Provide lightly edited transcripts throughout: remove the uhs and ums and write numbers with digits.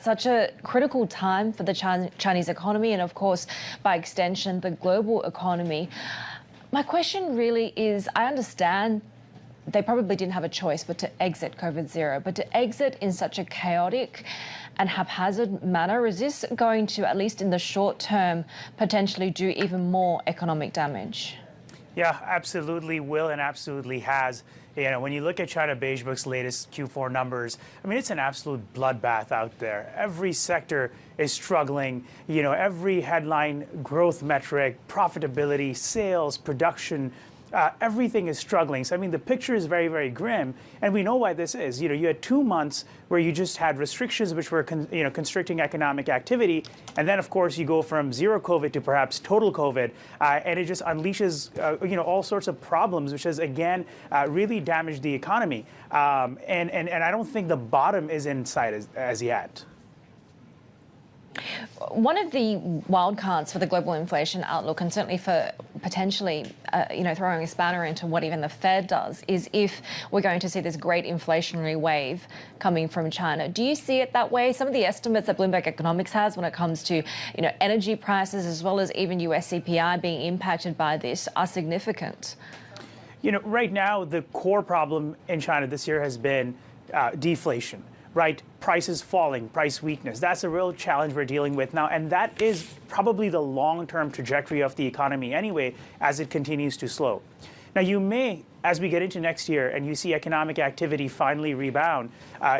Such a critical time for the Chinese economy and, of course, by extension, the global economy. My question really is, I understand they probably didn't have a choice but to exit COVID-0, but to exit in such a chaotic and haphazard manner, is this going to, at least in the short term, potentially do even more economic damage? Yeah, absolutely will and absolutely has. When you look at China Beige Book's latest Q4 numbers, I mean, it's an absolute bloodbath out there. Every sector is struggling. Every headline growth metric, profitability, sales, production, everything is struggling. So, I mean, the picture is very, very grim. And we know why this is. You had 2 months where you just had restrictions which were constricting economic activity. And then, of course, you go from zero COVID to perhaps total COVID. And it just unleashes, all sorts of problems, which has, again, really damaged the economy. And I don't think the bottom is in sight as yet. One of the wild cards for the global inflation outlook, and certainly for potentially, throwing a spanner into what even the Fed does, is if we're going to see this great inflationary wave coming from China. Do you see it that way? Some of the estimates that Bloomberg Economics has when it comes to, energy prices as well as even US CPI being impacted by this are significant. Right now, the core problem in China this year has been deflation. Right? Prices falling, price weakness. That's a real challenge we're dealing with now. And that is probably the long-term trajectory of the economy anyway, as it continues to slow. Now, you may, as we get into next year and you see economic activity finally rebound,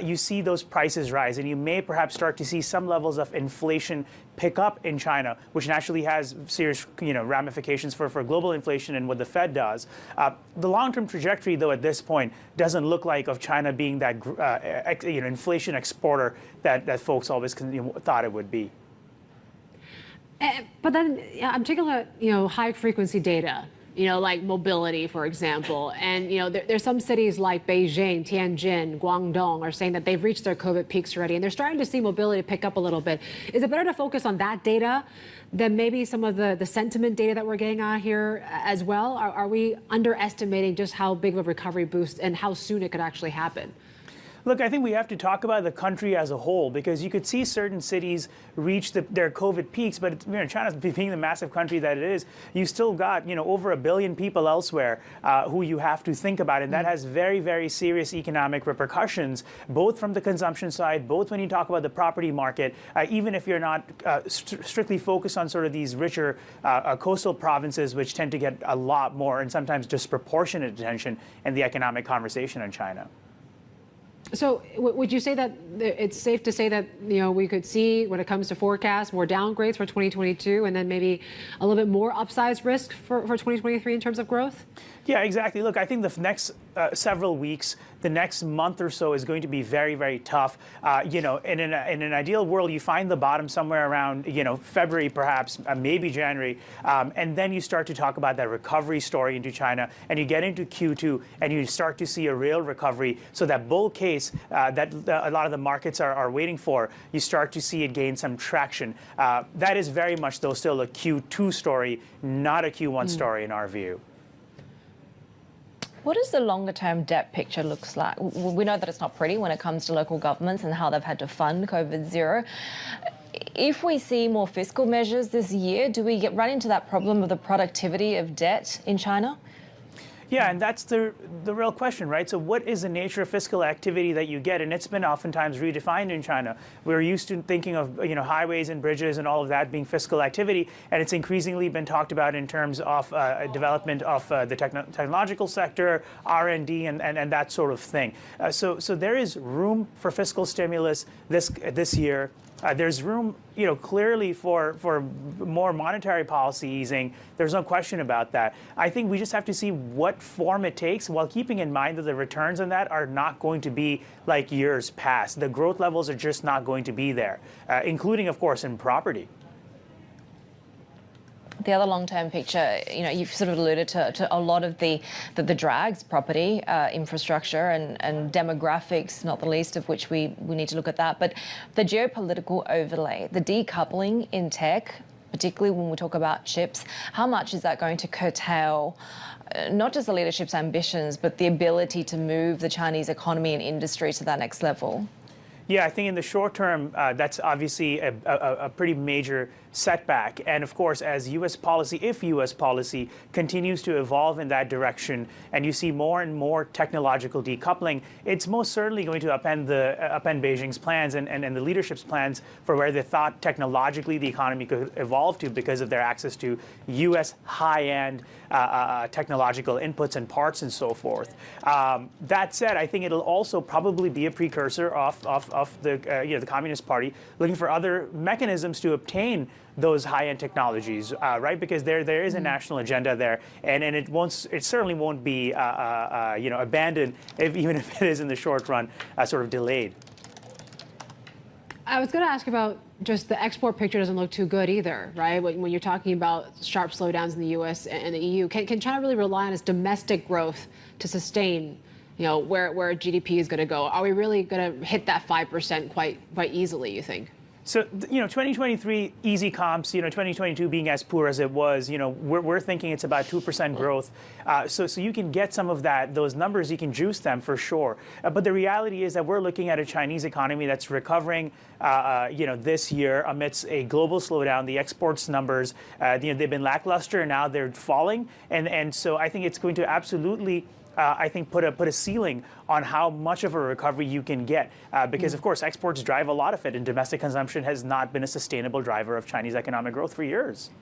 you see those prices rise, and you may perhaps start to see some levels of inflation pick up in China, which naturally has serious ramifications for global inflation and what the Fed does. The long-term trajectory, though, at this point doesn't look like of China being that inflation exporter that folks always thought it would be. But then I'm taking a look at high-frequency data. Like mobility, for example. And, there's some cities like Beijing, Tianjin, Guangdong are saying that they've reached their COVID peaks already, and they're starting to see mobility pick up a little bit. Is it better to focus on that data than maybe some of the sentiment data that we're getting out here as well? Are we underestimating just how big of a recovery boost and how soon it could actually happen? Look, I think we have to talk about the country as a whole, because you could see certain cities reach their COVID peaks, but China's being the massive country that it is, you still got over 1 billion people elsewhere who you have to think about, and that has very, very serious economic repercussions, both from the consumption side, both when you talk about the property market, even if you're not strictly focused on sort of these richer coastal provinces, which tend to get a lot more and sometimes disproportionate attention in the economic conversation in China. So would you say that it's safe to say that, we could see, when it comes to forecasts, more downgrades for 2022 and then maybe a little bit more upsized risk for 2023 in terms of growth? Yeah, exactly. Look, I think the next several weeks, the next month or so is going to be very, very tough. In an ideal world, you find the bottom somewhere around, February, perhaps, maybe January. And then you start to talk about that recovery story into China, and you get into Q2 and you start to see a real recovery. So that bull case that a lot of the markets are waiting for, you start to see it gain some traction. That is very much, though, still a Q2 story, not a Q1 story in our view. What does the longer-term debt picture looks like? We know that it's not pretty when it comes to local governments and how they've had to fund COVID-0. If we see more fiscal measures this year, do we run into that problem of the productivity of debt in China? Yeah, and that's the real question, right? So what is the nature of fiscal activity that you get? And it's been oftentimes redefined in China. We're used to thinking of, highways and bridges and all of that being fiscal activity, and it's increasingly been talked about in terms of development of the technological sector, R&D, and that sort of thing. So there is room for fiscal stimulus this year. There's room, clearly for more monetary policy easing. There's no question about that. I think we just have to see what form it takes, while keeping in mind that the returns on that are not going to be like years past. The growth levels are just not going to be there, including, of course, in property. The other long-term picture, you've sort of alluded to a lot of the drags, property, infrastructure and demographics, not the least of which we need to look at that. But the geopolitical overlay, the decoupling in tech, particularly when we talk about chips, how much is that going to curtail not just the leadership's ambitions, but the ability to move the Chinese economy and industry to that next level? Yeah, I think in the short term, that's obviously a pretty major setback. And of course, as U.S. policy, if U.S. policy continues to evolve in that direction, and you see more and more technological decoupling, it's most certainly going to upend Beijing's plans and the leadership's plans for where they thought technologically the economy could evolve to because of their access to U.S. high-end technological inputs and parts and so forth. That said, I think it'll also probably be a precursor of the Communist Party looking for other mechanisms to obtain those high-end technologies, right? Because there is a national agenda there, and it certainly won't be abandoned even if it is in the short run sort of delayed. I was going to ask about just the export picture doesn't look too good either, right? When you're talking about sharp slowdowns in the U.S. and the EU, can China really rely on its domestic growth to sustain, where GDP is going to go? Are we really going to hit that 5% quite easily, you think? So, 2023, easy comps, 2022 being as poor as it was, we're thinking it's about 2% growth. So you can get some of those numbers, you can juice them for sure. But the reality is that we're looking at a Chinese economy that's recovering, this year amidst a global slowdown. The exports numbers, they've been lackluster, now they're falling. And so I think it's going to absolutely put a ceiling on how much of a recovery you can get, because of course exports drive a lot of it, and domestic consumption has not been a sustainable driver of Chinese economic growth for years.